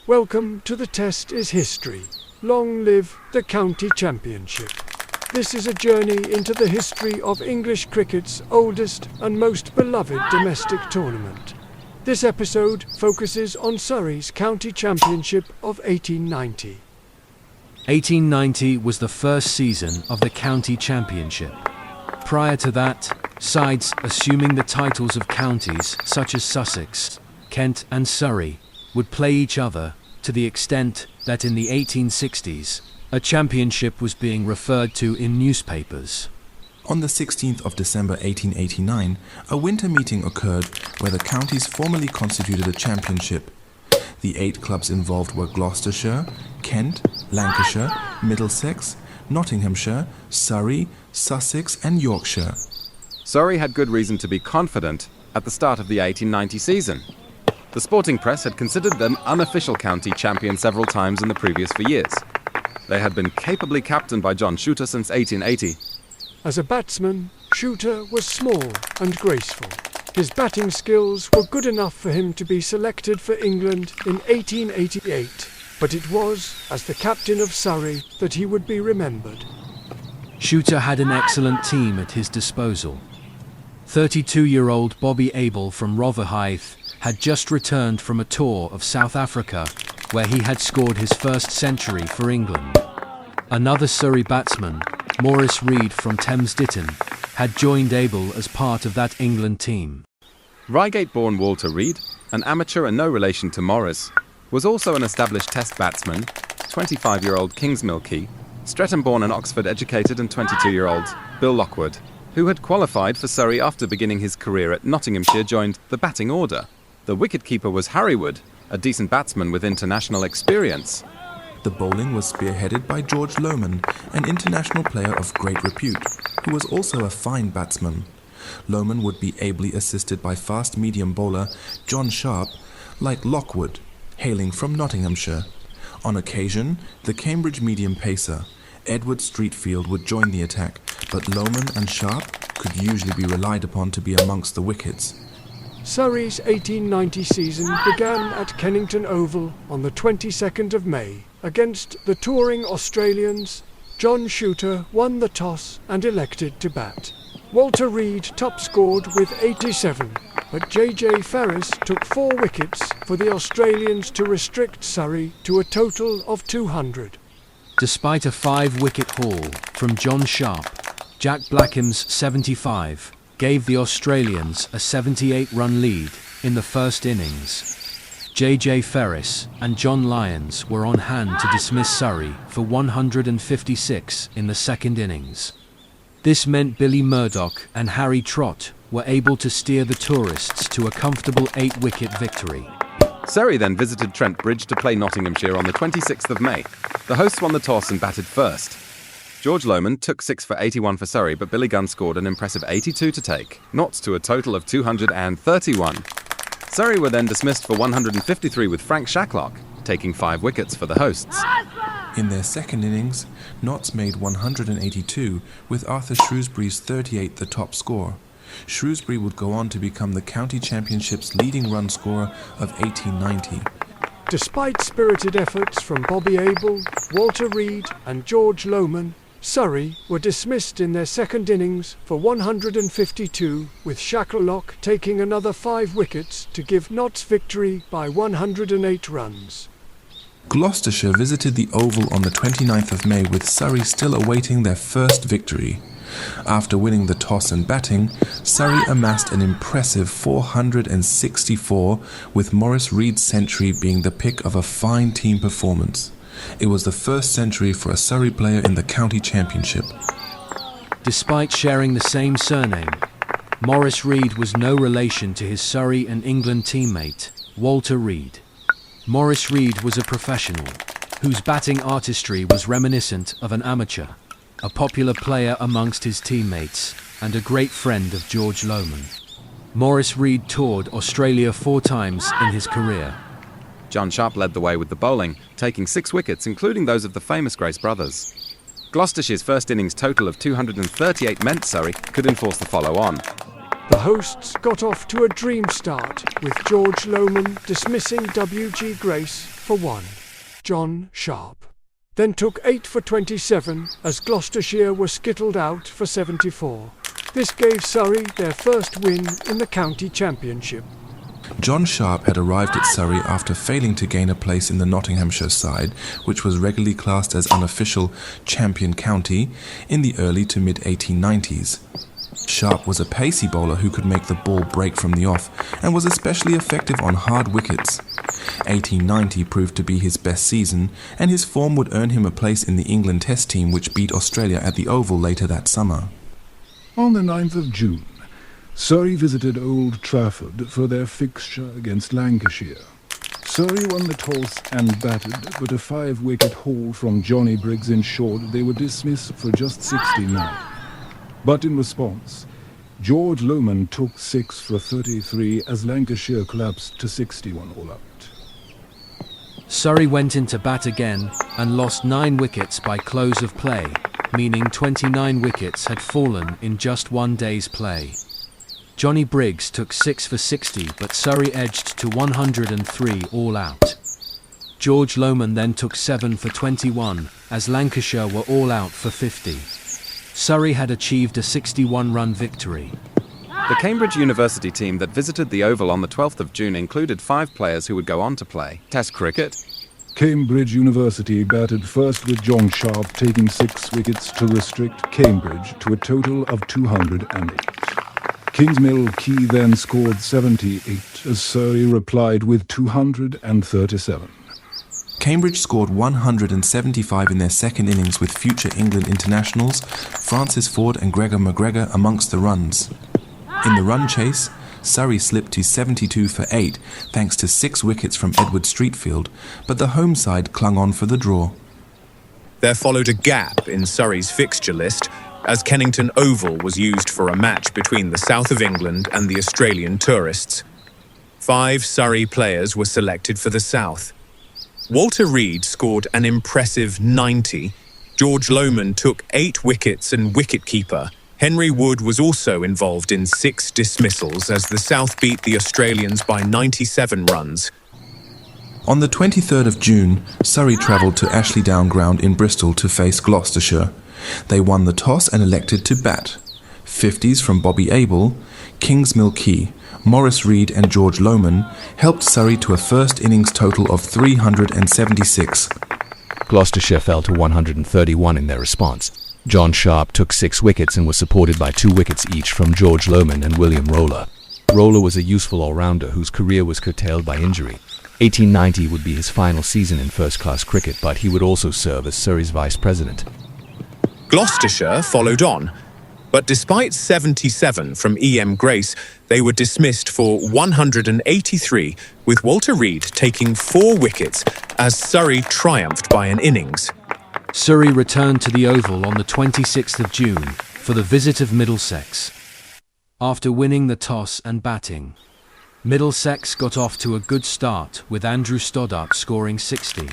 Welcome to The Test is History. Long live the County Championship. This is a journey into the history of English cricket's oldest and most beloved domestic tournament. This episode focuses on Surrey's County Championship of 1890. 1890 was the first season of the County Championship. Prior to that, sides assuming the titles of counties such as Sussex, Kent and Surrey would play each other to the extent that in the 1860s, a championship was being referred to in newspapers. On the 16th of December 1889, a winter meeting occurred where the counties formally constituted a championship. The 8 clubs involved were Gloucestershire, Kent, Lancashire, Middlesex, Nottinghamshire, Surrey, Sussex and Yorkshire. Surrey had good reason to be confident at the start of the 1890 season. The sporting press had considered them unofficial county champion several times in the previous 4 years. They had been capably captained by John Shooter since 1880. As a batsman, Shooter was small and graceful. His batting skills were good enough for him to be selected for England in 1888, but it was as the captain of Surrey that he would be remembered. Shooter had an excellent team at his disposal. 32-year-old Bobby Abel from Rotherhithe had just returned from a tour of South Africa, where he had scored his first century for England. Another Surrey batsman, Maurice Reid from Thames Ditton, had joined Abel as part of that England team. Reigate-born Walter Reid, an amateur and no relation to Morris, was also an established Test batsman, 25-year-old Kingsmill key, Streatham-born and Oxford-educated and 22-year-old Bill Lockwood, who had qualified for Surrey after beginning his career at Nottinghamshire, joined the batting order. The wicket-keeper was Harry Wood, a decent batsman with international experience. The bowling was spearheaded by George Lohmann, an international player of great repute, who was also a fine batsman. Lohmann would be ably assisted by fast-medium bowler John Sharp, like Lockwood, hailing from Nottinghamshire. On occasion, the Cambridge medium pacer, Edward Streatfield, would join the attack, but Lohmann and Sharp could usually be relied upon to be amongst the wickets. Surrey's 1890 season began at Kennington Oval on the 22nd of May. Against the touring Australians, John Shooter won the toss and elected to bat. Walter Reid top-scored with 87, but J.J. Ferris took 4 wickets for the Australians to restrict Surrey to a total of 200. Despite a 5-wicket haul from John Sharp, Jack Blackham's 75 gave the Australians a 78-run lead in the first innings. J.J. Ferris and John Lyons were on hand to dismiss Surrey for 156 in the second innings. This meant Billy Murdoch and Harry Trott were able to steer the tourists to a comfortable 8-wicket victory. Surrey then visited Trent Bridge to play Nottinghamshire on the 26th of May. The hosts won the toss and batted first. George Lohmann took 6 for 81 for Surrey, but Billy Gunn scored an impressive 82 to take, not to a total of 231. Surrey were then dismissed for 153 with Frank Shacklock taking 5 wickets for the hosts. In their second innings, Notts made 182, with Arthur Shrewsbury's 38 the top score. Shrewsbury would go on to become the county championship's leading run scorer of 1890. Despite spirited efforts from Bobby Abel, Walter Reid and George Lohmann, Surrey were dismissed in their second innings for 152, with Shacklock taking another 5 wickets to give Notts victory by 108 runs. Gloucestershire visited the Oval on the 29th of May, with Surrey still awaiting their first victory. After winning the toss and batting, Surrey amassed an impressive 464, with Maurice Reid's century being the pick of a fine team performance. It was the first century for a Surrey player in the county championship. Despite sharing the same surname, Maurice Reid was no relation to his Surrey and England teammate, Walter Reid. Maurice Reid was a professional, whose batting artistry was reminiscent of an amateur, a popular player amongst his teammates, and a great friend of George Lohmann. Maurice Reid toured Australia 4 times in his career. John Sharp led the way with the bowling, taking 6 wickets, including those of the famous Grace brothers. Gloucestershire's first innings total of 238 meant Surrey could enforce the follow-on. The hosts got off to a dream start, with George Lohmann dismissing W.G. Grace for 1, John Sharp. Then took 8 for 27 as Gloucestershire were skittled out for 74. This gave Surrey their first win in the county championship. John Sharp had arrived at Surrey after failing to gain a place in the Nottinghamshire side, which was regularly classed as unofficial champion county in the early to mid-1890s. Sharp was a pacey bowler who could make the ball break from the off and was especially effective on hard wickets. 1890 proved to be his best season, and his form would earn him a place in the England Test team which beat Australia at the Oval later that summer. On the 9th of June, Surrey visited Old Trafford for their fixture against Lancashire. Surrey won the toss and batted, but a 5-wicket haul from Johnny Briggs ensured they were dismissed for just 69. But in response, George Lohmann took 6 for 33 as Lancashire collapsed to 61 all out. Surrey went into bat again and lost 9 wickets by close of play, meaning 29 wickets had fallen in just one day's play. Johnny Briggs took 6 for 60, but Surrey edged to 103 all out. George Lohmann then took 7 for 21, as Lancashire were all out for 50. Surrey had achieved a 61-run victory. The Cambridge University team that visited the Oval on the 12th of June included 5 players who would go on to play Test cricket. Cambridge University batted first with John Sharp taking 6 wickets to restrict Cambridge to a total of 208. Kingsmill Key then scored 78 as Surrey replied with 237. Cambridge scored 175 in their second innings with future England internationals Francis Ford and Gregor McGregor amongst the runs. In the run chase, Surrey slipped to 72 for 8 thanks to 6 wickets from Edward Streatfield, but the home side clung on for the draw. There followed a gap in Surrey's fixture list as Kennington Oval was used for a match between the south of England and the Australian tourists. 5 Surrey players were selected for the south. Walter Reed scored an impressive 90. George Lohmann took 8 wickets and wicketkeeper Henry Wood was also involved in 6 dismissals as the South beat the Australians by 97 runs. On the 23rd of June, Surrey travelled to Ashley Down Ground in Bristol to face Gloucestershire. They won the toss and elected to bat. 50s from Bobby Abel, Kingsmill Key, Maurice Reid and George Lohmann helped Surrey to a first innings total of 376. Gloucestershire fell to 131 in their response. John Sharp took 6 wickets and was supported by 2 wickets each from George Lohmann and William Roller. Roller was a useful all-rounder whose career was curtailed by injury. 1890 would be his final season in first-class cricket, but he would also serve as Surrey's vice-president. Gloucestershire followed on, but despite 77 from E.M. Grace, they were dismissed for 183, with Walter Reid taking 4 wickets as Surrey triumphed by an innings. Surrey returned to the Oval on the 26th of June for the visit of Middlesex. After winning the toss and batting, Middlesex got off to a good start with Andrew Stoddart scoring 60,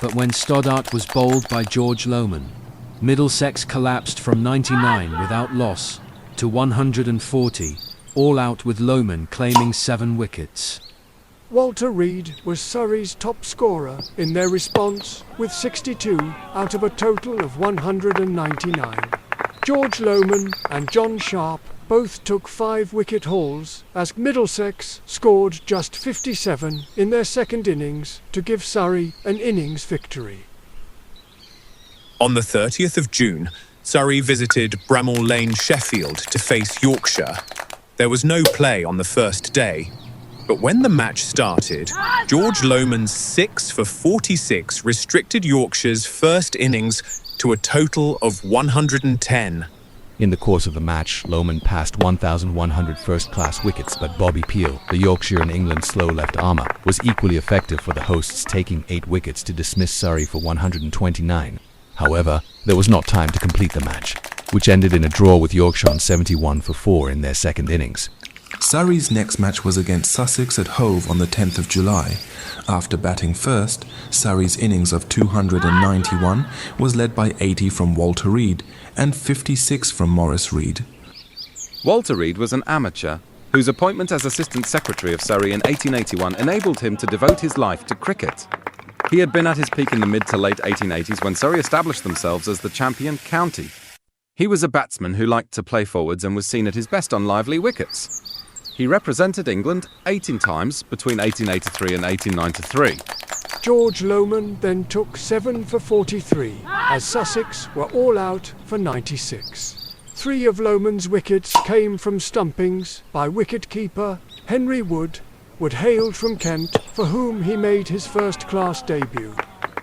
but when Stoddart was bowled by George Lohmann, Middlesex collapsed from 99 without loss to 140, all out with Lohmann claiming 7 wickets. Walter Reid was Surrey's top scorer in their response with 62 out of a total of 199. George Lohmann and John Sharp both took 5-wicket hauls as Middlesex scored just 57 in their second innings to give Surrey an innings victory. On the 30th of June, Surrey visited Bramall Lane, Sheffield to face Yorkshire. There was no play on the first day, but when the match started, George Lohmann's 6 for 46 restricted Yorkshire's first innings to a total of 110. In the course of the match, Lohmann passed 1,100 first-class wickets, but Bobby Peel, the Yorkshire and England slow left armour, was equally effective for the hosts, taking 8 wickets to dismiss Surrey for 129. However, there was not time to complete the match, which ended in a draw with Yorkshire on 71 for 4 in their second innings. Surrey's next match was against Sussex at Hove on the 10th of July. After batting first, Surrey's innings of 291 was led by 80 from Walter Reid and 56 from Maurice Reid. Walter Reid was an amateur whose appointment as Assistant Secretary of Surrey in 1881 enabled him to devote his life to cricket. He had been at his peak in the mid to late 1880s when Surrey established themselves as the champion county. He was a batsman who liked to play forwards and was seen at his best on lively wickets. He represented England 18 times between 1883 and 1893. George Lohmann then took 7 for 43, as Sussex were all out for 96. 3 of Lohmann's wickets came from stumpings by wicket-keeper Henry Wood hailed from Kent, for whom he made his first-class debut.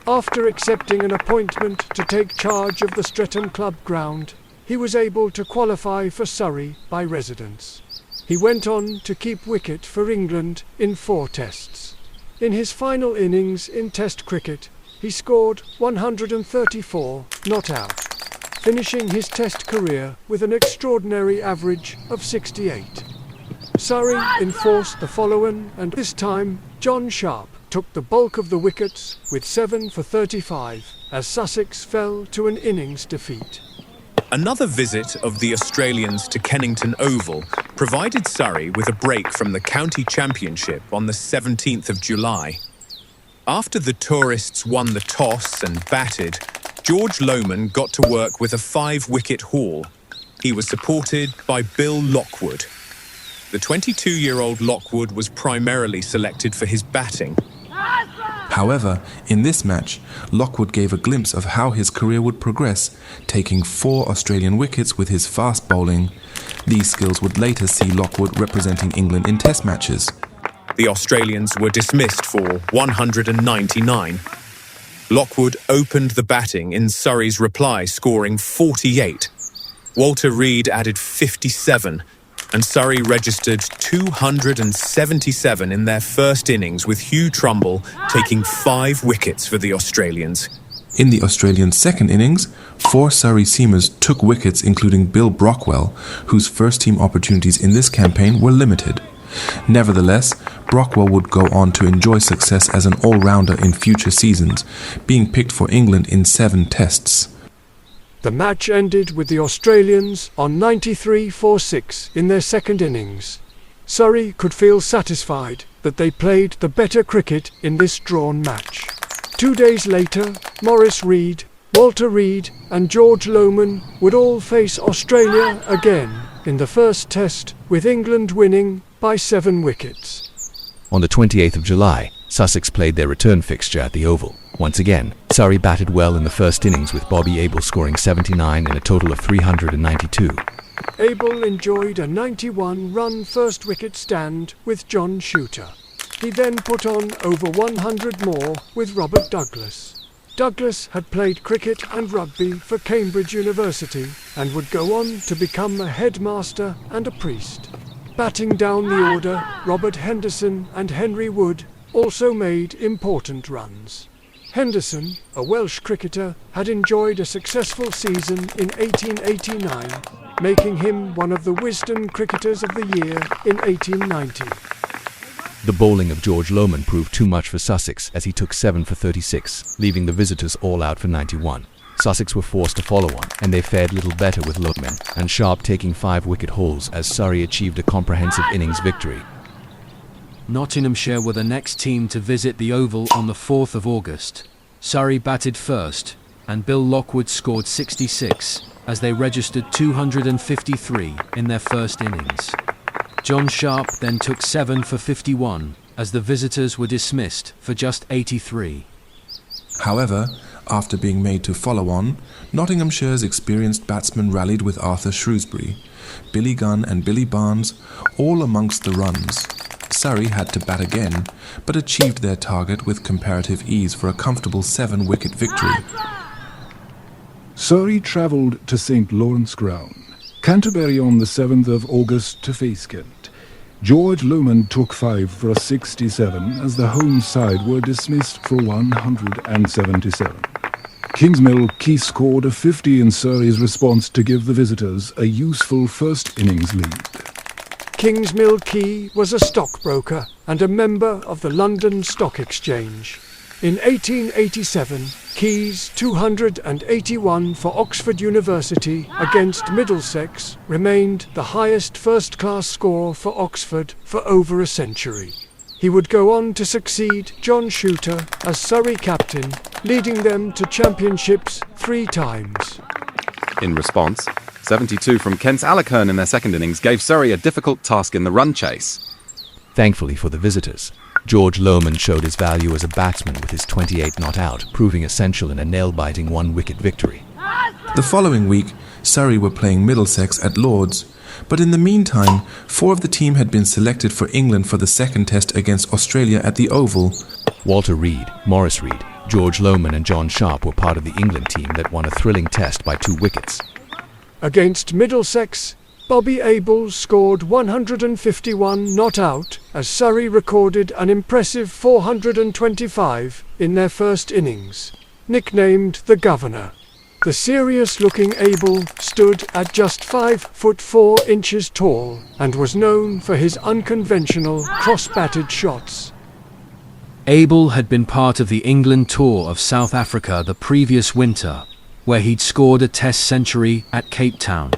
After accepting an appointment to take charge of the Streatham Club ground, he was able to qualify for Surrey by residence. He went on to keep wicket for England in 4 tests. In his final innings in Test cricket, he scored 134 not out, finishing his Test career with an extraordinary average of 68. Surrey enforced the following, and this time John Sharp took the bulk of the wickets with 7 for 35, as Sussex fell to an innings defeat. Another visit of the Australians to Kennington Oval provided Surrey with a break from the county championship on the 17th of July. After the tourists won the toss and batted, George Lohmann got to work with a 5-wicket haul. He was supported by Bill Lockwood. The 22-year-old Lockwood was primarily selected for his batting. However, in this match, Lockwood gave a glimpse of how his career would progress, taking 4 Australian wickets with his fast bowling. These skills would later see Lockwood representing England in Test matches. The Australians were dismissed for 199. Lockwood opened the batting in Surrey's reply, scoring 48. Walter Reed added 57. And Surrey registered 277 in their first innings, with Hugh Trumbull taking 5 wickets for the Australians. In the Australian second innings, 4 Surrey seamers took wickets, including Bill Brockwell, whose first-team opportunities in this campaign were limited. Nevertheless, Brockwell would go on to enjoy success as an all-rounder in future seasons, being picked for England in 7 tests. The match ended with the Australians on 93 for 6 in their second innings. Surrey could feel satisfied that they played the better cricket in this drawn match. 2 days later, Maurice Reid, Walter Reed and George Lohmann would all face Australia again in the first test, with England winning by 7 wickets. On the 28th of July, Sussex played their return fixture at the Oval. Once again, Surrey batted well in the first innings, with Bobby Abel scoring 79 in a total of 392. Abel enjoyed a 91-run first wicket stand with John Shooter. He then put on over 100 more with Robert Douglas. Douglas had played cricket and rugby for Cambridge University and would go on to become a headmaster and a priest. Batting down the order, Robert Henderson and Henry Wood also made important runs. Henderson, a Welsh cricketer, had enjoyed a successful season in 1889, making him one of the Wisden Cricketers of the Year in 1890. The bowling of George Lohmann proved too much for Sussex, as he took 7 for 36, leaving the visitors all out for 91. Sussex were forced to follow on, and they fared little better, with Lohmann and Sharp taking 5-wicket hauls as Surrey achieved a comprehensive innings victory. Nottinghamshire were the next team to visit the Oval on the 4th of August. Surrey batted first, and Bill Lockwood scored 66, as they registered 253 in their first innings. John Sharp then took 7 for 51, as the visitors were dismissed for just 83. However, after being made to follow on, Nottinghamshire's experienced batsmen rallied with Arthur Shrewsbury, Billy Gunn and Billy Barnes, all amongst the runs. Surrey had to bat again, but achieved their target with comparative ease for a comfortable 7-wicket victory. Surrey travelled to St Lawrence Ground, Canterbury on the 7th of August to face Kent. George Lohmann took 5 for a 67 as the home side were dismissed for 177. Kingsmill Key scored a 50 in Surrey's response to give the visitors a useful first innings lead. Kingsmill Key was a stockbroker and a member of the London Stock Exchange. In 1887, Key's 281 for Oxford University against Middlesex remained the highest first-class score for Oxford for over a century. He would go on to succeed John Shooter as Surrey captain, leading them to championships 3 times. In response, 72 from Kent's Allochurn in their second innings gave Surrey a difficult task in the run chase. Thankfully for the visitors, George Lohmann showed his value as a batsman with his 28 not out, proving essential in a nail-biting 1-wicket victory. The following week, Surrey were playing Middlesex at Lord's, but in the meantime, 4 of the team had been selected for England for the second test against Australia at the Oval. Walter Reed, Maurice Reed, George Lohmann and John Sharp were part of the England team that won a thrilling test by 2 wickets. Against Middlesex, Bobby Abel scored 151 not out as Surrey recorded an impressive 425 in their first innings. Nicknamed the Governor, the serious-looking Abel stood at just 5 foot 4 inches tall and was known for his unconventional cross-batted shots. Abel had been part of the England tour of South Africa the previous winter, where he'd scored a test century at Cape Town.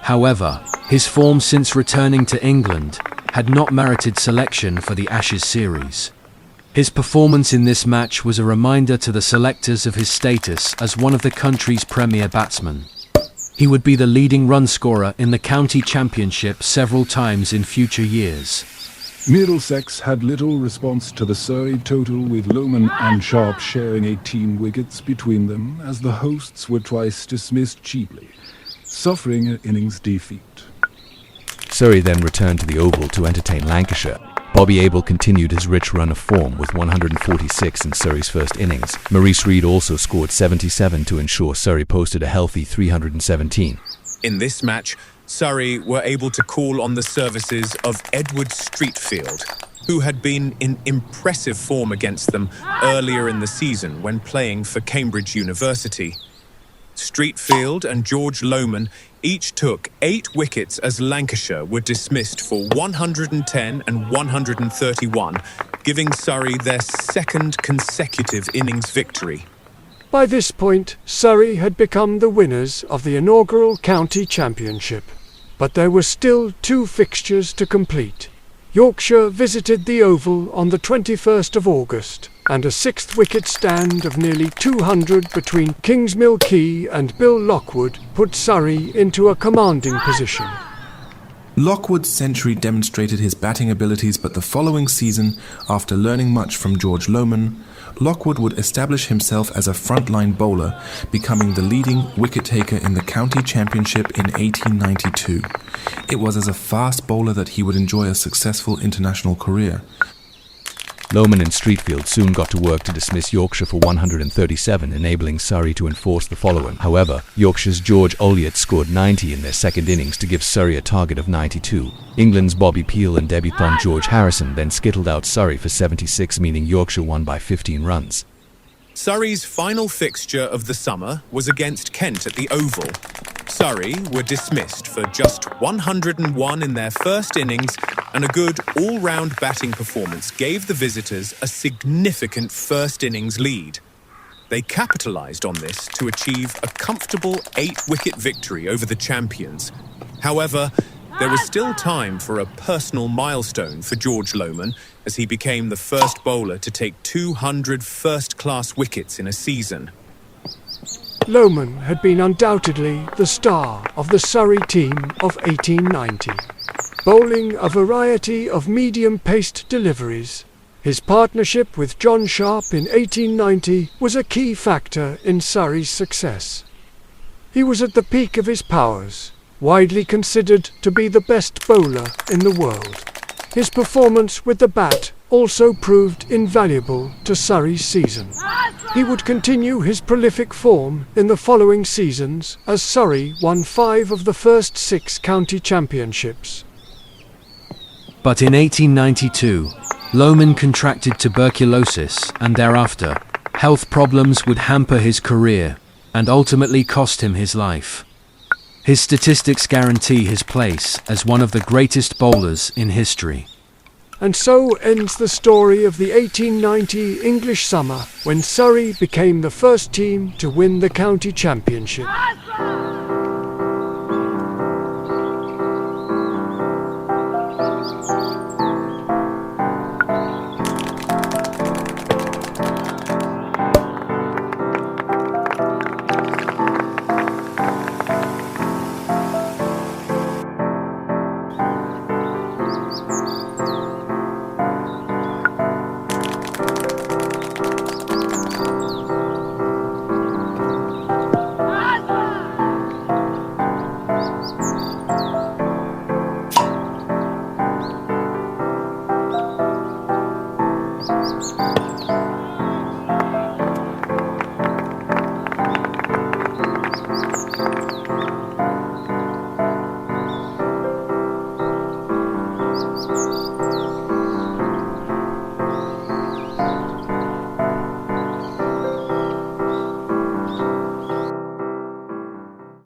However, his form since returning to England had not merited selection for the Ashes series. His performance in this match was a reminder to the selectors of his status as one of the country's premier batsmen. He would be the leading run scorer in the county championship several times in future years. Middlesex had little response to the Surrey total, with Lohmann and Sharp sharing 18 wickets between them, as the hosts were twice dismissed cheaply, suffering an innings defeat. Surrey then returned to the Oval to entertain Lancashire. Bobby Abel continued his rich run of form with 146 in Surrey's first innings. Maurice Reed also scored 77 to ensure Surrey posted a healthy 317. In this match, Surrey were able to call on the services of Edward Streatfield, who had been in impressive form against them earlier in the season when playing for Cambridge University. Streatfield and George Lohmann each took 8 wickets as Lancashire were dismissed for 110 and 131, giving Surrey their second consecutive innings victory. By this point, Surrey had become the winners of the inaugural county championship. But there were still 2 fixtures to complete. Yorkshire visited the Oval on the 21st of August, and a 6th wicket stand of nearly 200 between Kingsmill Key and Bill Lockwood put Surrey into a commanding position. Lockwood's century demonstrated his batting abilities, but the following season, after learning much from George Lohmann, Lockwood would establish himself as a frontline bowler, becoming the leading wicket-taker in the county championship in 1892. It was as a fast bowler that he would enjoy a successful international career. Lohmann and Streatfield soon got to work to dismiss Yorkshire for 137, enabling Surrey to enforce the following. However, Yorkshire's George Olliott scored 90 in their second innings to give Surrey a target of 92. England's Bobby Peel and debutant George Harrison then skittled out Surrey for 76, meaning Yorkshire won by 15 runs. Surrey's final fixture of the summer was against Kent at the Oval. Surrey were dismissed for just 101 in their first innings, and a good all-round batting performance gave the visitors a significant first innings lead. They capitalised on this to achieve a comfortable 8-wicket victory over the champions. However, there was still time for a personal milestone for George Lohmann, as he became the first bowler to take 200 first-class wickets in a season. Lohmann had been undoubtedly the star of the Surrey team of 1890. Bowling a variety of medium-paced deliveries, his partnership with John Sharp in 1890 was a key factor in Surrey's success. He was at the peak of his powers, widely considered to be the best bowler in the world. His performance with the bat also proved invaluable to Surrey's season. He would continue his prolific form in the following seasons as Surrey won 5 of the first 6 county championships. But in 1892, Lohmann contracted tuberculosis, and thereafter, health problems would hamper his career and ultimately cost him his life. His statistics guarantee his place as one of the greatest bowlers in history. And so ends the story of the 1890 English summer, when Surrey became the first team to win the county championship.